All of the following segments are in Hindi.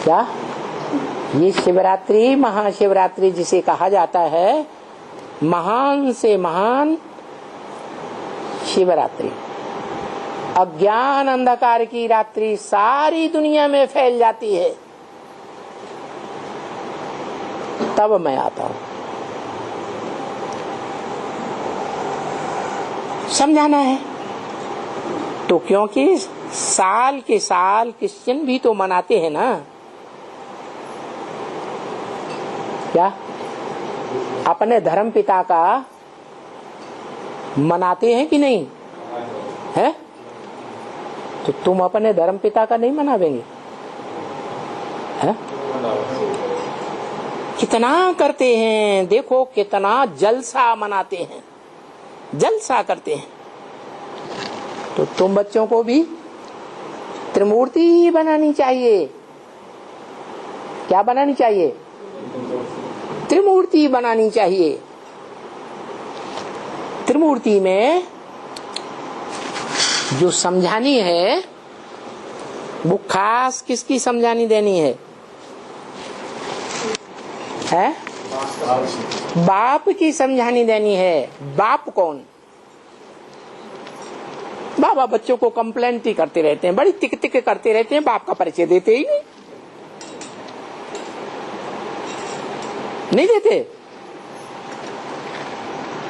क्या ये शिवरात्रि, महाशिवरात्रि जिसे कहा जाता है, महान से महान शिवरात्रि, अज्ञान अंधकार की रात्रि सारी दुनिया में फैल जाती है, तब मैं आता हूं। समझाना है तो, क्योंकि साल के साल क्रिश्चियन भी तो मनाते हैं ना, क्या अपने धर्म पिता का मनाते हैं कि नहीं है? तो तुम अपने धर्म पिता का नहीं मनावेंगे? है? कितना करते हैं, देखो कितना जलसा मनाते हैं, जलसा करते हैं। तो तुम बच्चों को भी त्रिमूर्ति बनानी चाहिए। क्या बनानी चाहिए? त्रिमूर्ति बनानी चाहिए। त्रिमूर्ति में जो समझानी है वो खास किसकी समझानी देनी है? बाप की समझानी देनी है। बाप कौन? बाबा बच्चों को कंप्लेंट ही करते रहते हैं, बड़ी तिक तिक करते रहते हैं, बाप का परिचय देते ही नहीं देते।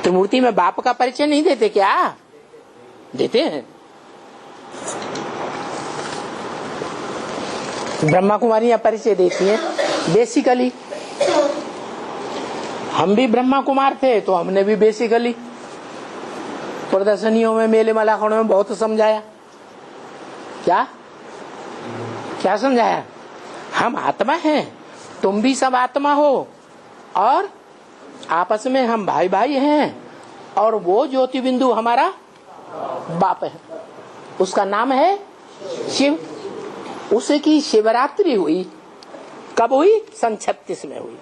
त्रिमूर्ति में बाप का परिचय नहीं देते क्या? देते हैं। ब्रह्मा कुमारियां परिचय देती हैं बेसिकली। हम भी ब्रह्मा कुमार थे तो हमने भी बेसिकली प्रदर्शनियों में, मेले मलाखड़ों में बहुत समझाया। क्या क्या समझाया? हम आत्मा हैं, तुम भी सब आत्मा हो, और आपस में हम भाई भाई हैं, और वो ज्योति बिंदु हमारा बाप है, उसका नाम है शिव। उसकी शिवरात्रि हुई। कब हुई? सन 36 में हुई।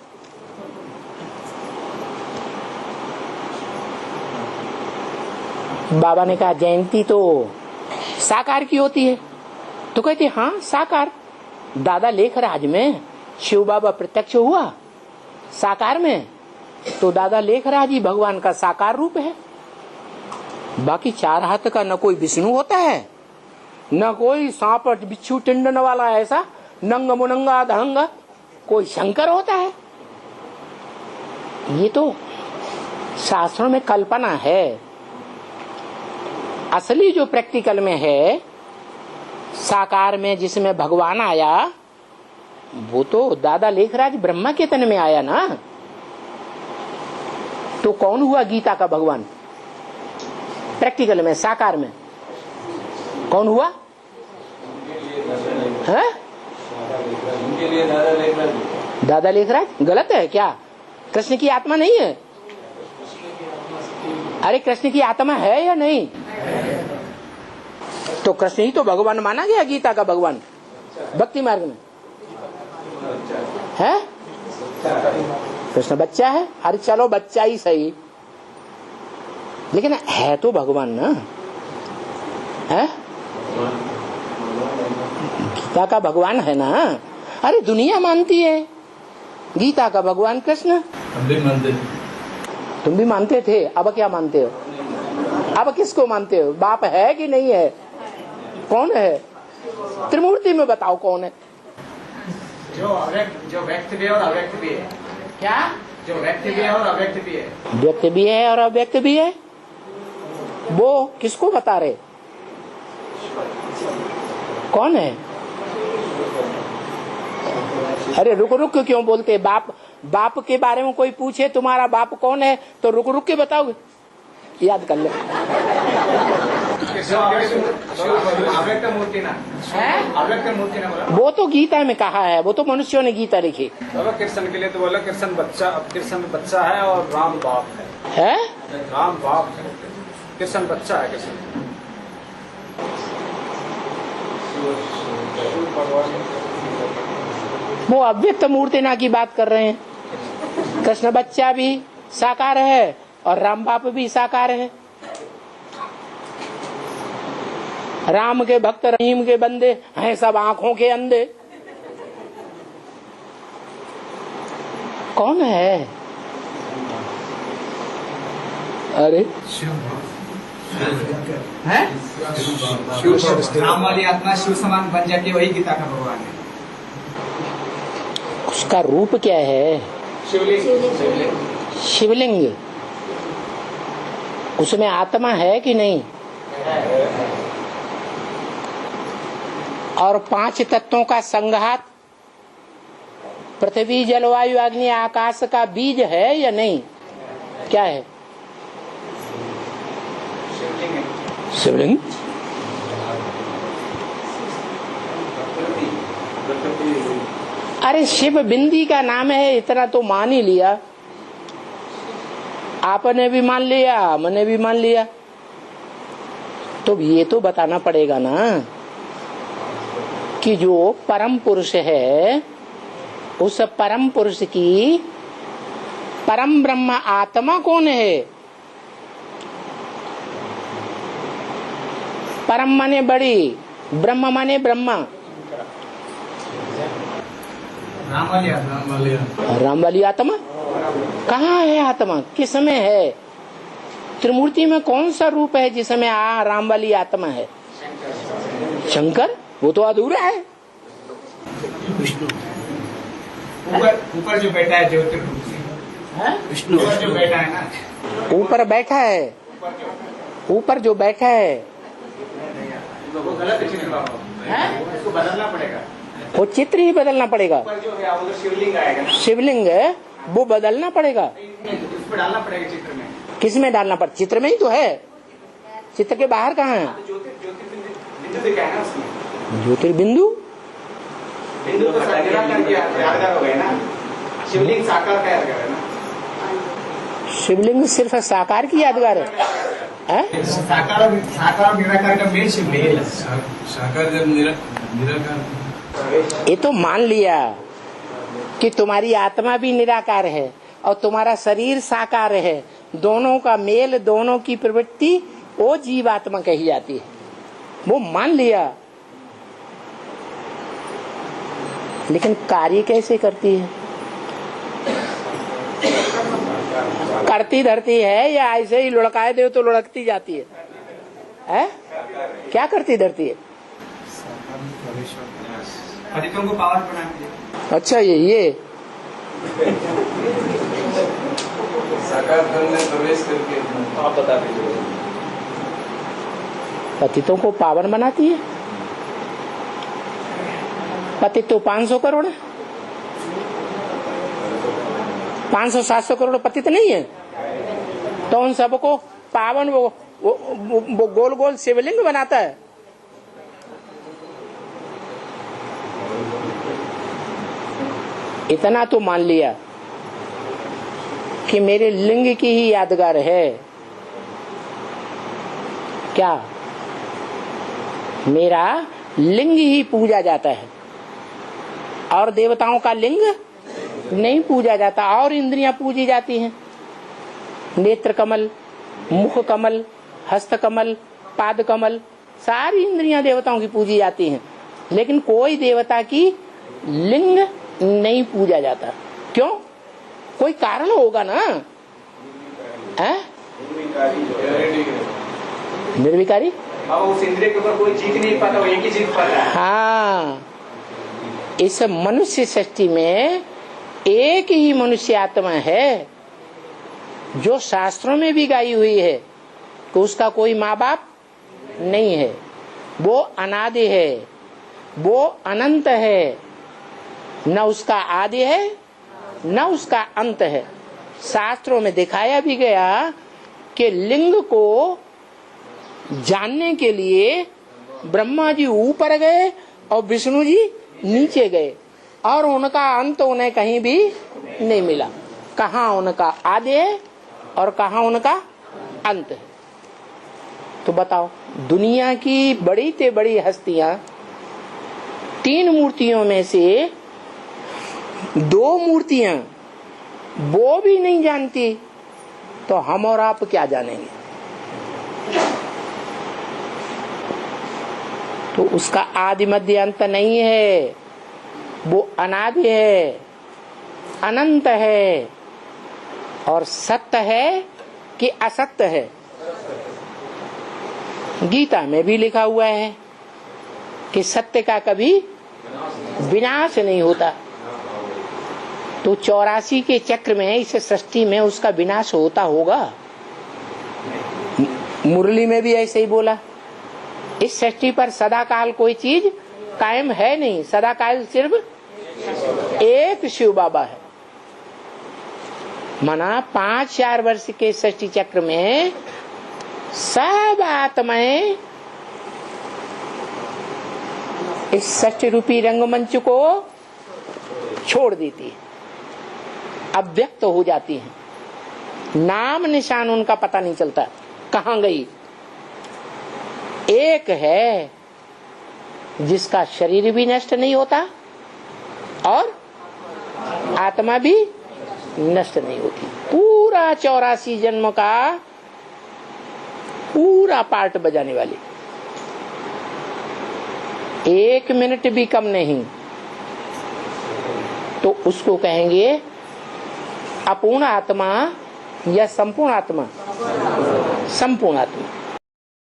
बाबा ने कहा जयंती तो साकार की होती है। तो कहते हाँ साकार। दादा लेखराज में शिव बाबा प्रत्यक्ष हुआ साकार में, तो दादा लेखराज ही भगवान का साकार रूप है। बाकी चार हाथ का न कोई विष्णु होता है, न कोई सांप बिच्छू टिंडन वाला ऐसा नंग मुनंगा धड़ंगा कोई शंकर होता है। ये तो शास्त्रों में कल्पना है। असली जो प्रैक्टिकल में है, साकार में जिसमें भगवान आया, वो तो दादा लेखराज ब्रह्मा के तन में आया ना। तो कौन हुआ गीता का भगवान? प्रैक्टिकल में, साकार में कौन हुआ? है? दादा लेखराज। गलत है क्या? कृष्ण की आत्मा नहीं है? अरे कृष्ण की आत्मा है या नहीं? तो कृष्ण ही तो भगवान माना गया, गीता का भगवान भक्ति मार्ग में है। कृष्ण बच्चा है। अरे चलो बच्चा ही सही, लेकिन है तो भगवान ना। है? गीता का भगवान है ना। अरे दुनिया मानती है गीता का भगवान कृष्ण। हम भी मानते। तुम भी मानते थे, अब क्या मानते हो? अब किसको मानते हो? बाप है कि नहीं है? कौन है? त्रिमूर्ति में बताओ कौन है? जो व्यक्त भी है और अव्यक्त भी है। क्या? जो व्यक्त भी है और अव्यक्त भी है। व्यक्त भी है और अव्यक्त भी है। वो किसको बता रहे? कौन है? अरे रुक रुक क्यों बोलते? बाप के बारे में कोई पूछे तुम्हारा बाप कौन है तो रुक रुक के बताओगे। याद कर ले। अव्यक्त मूर्ति ना है, अव्यक्त मूर्ति ना बोला। वो तो गीता में कहा है, वो तो मनुष्यों ने गीता लिखी। चलो कृष्ण के लिए तो बोला कृष्ण बच्चा, कृष्ण बच्चा है और राम बाप है। राम बाप है, कृष्ण बच्चा है। कृष्ण वो अव्यक्त मूर्ति ना की बात कर रहे हैं। कृष्ण बच्चा भी साकार है और राम बाप भी साकार है। राम के भक्त रहीम के बंदे हैं सब आंखों के अंधे। कौन है? अरे है राम वाली आत्मा शिव समान बन जाती है, वही गीता का भगवान है। उसका रूप क्या है? शिवलिंग। उसमें आत्मा है कि नहीं? और 5 तत्वों का संघात पृथ्वी जलवायु अग्नि आकाश का बीज है या नहीं? क्या है? शिवलिंग। अरे शिव बिंदी का नाम है, इतना तो मान ही लिया। आपने भी मान लिया, मैंने भी मान लिया। तो ये तो बताना पड़ेगा ना कि जो परम पुरुष है, उस परम पुरुष की परम ब्रह्म आत्मा कौन है? परम माने बड़ी, ब्रह्म माने ब्रह्मा। राम वाली आत्मा कहाँ है? आत्मा किस में है? त्रिमूर्ति में कौन सा रूप है जिसमें राम वाली आत्मा है? शंकर। वो तो अधूरा है। ऊपर जो बैठा है ज्योतिर् विष्णु, जो बैठा है ना, ऊपर बैठा है। ऊपर जो बैठा है वो गलत है, उसको बदलना पड़ेगा। वो चित्र ही बदलना पड़ेगा। ऊपर जो है वो शिवलिंग आएगा ना, शिवलिंग है, वो बदलना पड़ेगा। उसमें डालना पड़ेगा चित्र में। किस में डालना पड़ेगा? चित्र में ही तो है। चित्र के बाहर कहाँ है? ज्योतिर्बिंदु दिखा है ना उसमें। ज्योतिर्बिंदु बिंदु तो यादगार हो गए ना, शिवलिंग साकार का यादगार है ना। शिवलिंग सिर्फ साकार की यादगार है? साकार और निराकार का मेल शिवलिंग है। साकार जब निराकार। ये तो मान लिया कि तुम्हारी आत्मा भी निराकार है और तुम्हारा शरीर साकार है। दोनों का मेल, दोनों की प्रवृत्ति वो जीवात्मा कही जाती है। वो मान लिया, लेकिन कार्य कैसे करती है? करती धरती है या ऐसे ही लुढ़काए दे तो लुढ़कती जाती है? क्या करती धरती है? पतितों को पावन बनाती है। अच्छा, ये साकार धर्म में प्रवेश करके आप बता दीजिए। पतितों को पावन बनाती है? पतित तो 500 करोड़ है। 500-700 करोड़ पतित नहीं है, तो उन सबको पावन वो गोल गोल शिवलिंग बनाता है। इतना तो मान लिया कि मेरे लिंग की ही यादगार है। क्या? मेरा लिंग ही पूजा जाता है और देवताओं का लिंग नहीं पूजा जाता। और इंद्रियां पूजी जाती हैं, नेत्र कमल, मुख कमल, हस्त कमल, पाद कमल, सारी इंद्रियां देवताओं की पूजी जाती हैं, लेकिन कोई देवता की लिंग नहीं पूजा जाता। क्यों? कोई कारण होगा ना। निर्विकारी। उस इंद्रिय के ऊपर कोई जीत नहीं पाता, वो एक ही जीत पाता है। हाँ, इस मनुष्य सृष्टि में एक ही मनुष्य आत्मा है जो शास्त्रों में भी गाई हुई है कि उसका कोई माँ बाप नहीं है, वो अनादि है, वो अनंत है, न उसका आदि है न उसका अंत है। शास्त्रों में दिखाया भी गया कि लिंग को जानने के लिए ब्रह्मा जी ऊपर गए और विष्णु जी नीचे गए, और उनका अंत उन्हें कहीं भी नहीं मिला। कहाँ उनका आदि है और कहाँ उनका अंत है? तो बताओ, दुनिया की बड़ी से बड़ी हस्तियां 3 मूर्तियों में से 2 मूर्तियां वो भी नहीं जानती, तो हम और आप क्या जानेंगे? तो उसका आदि मध्य अंत नहीं है, वो अनादि है। अनंत है और सत्य है कि असत्य है? गीता में भी लिखा हुआ है कि सत्य का कभी विनाश नहीं होता। तो 84 के चक्र में, इस सृष्टि में उसका विनाश होता होगा? मुरली में भी ऐसे ही बोला, इस सृष्टि पर सदाकाल कोई चीज कायम है नहीं, सदाकाल सिर्फ एक शिव बाबा है। मना 5-4 वर्ष के सृष्टि चक्र में सब आत्माएं इस सृष्टि रूपी रंगमंच को छोड़ देती है, अव्यक्त हो जाती है, नाम निशान उनका पता नहीं चलता कहां गई। एक है जिसका शरीर भी नष्ट नहीं होता और आत्मा भी नष्ट नहीं होती। पूरा 84 जन्म का पूरा पार्ट बजाने वाली, 1 मिनट भी कम नहीं, तो उसको कहेंगे अपूर्ण आत्मा या संपूर्ण आत्मा? संपूर्ण आत्मा।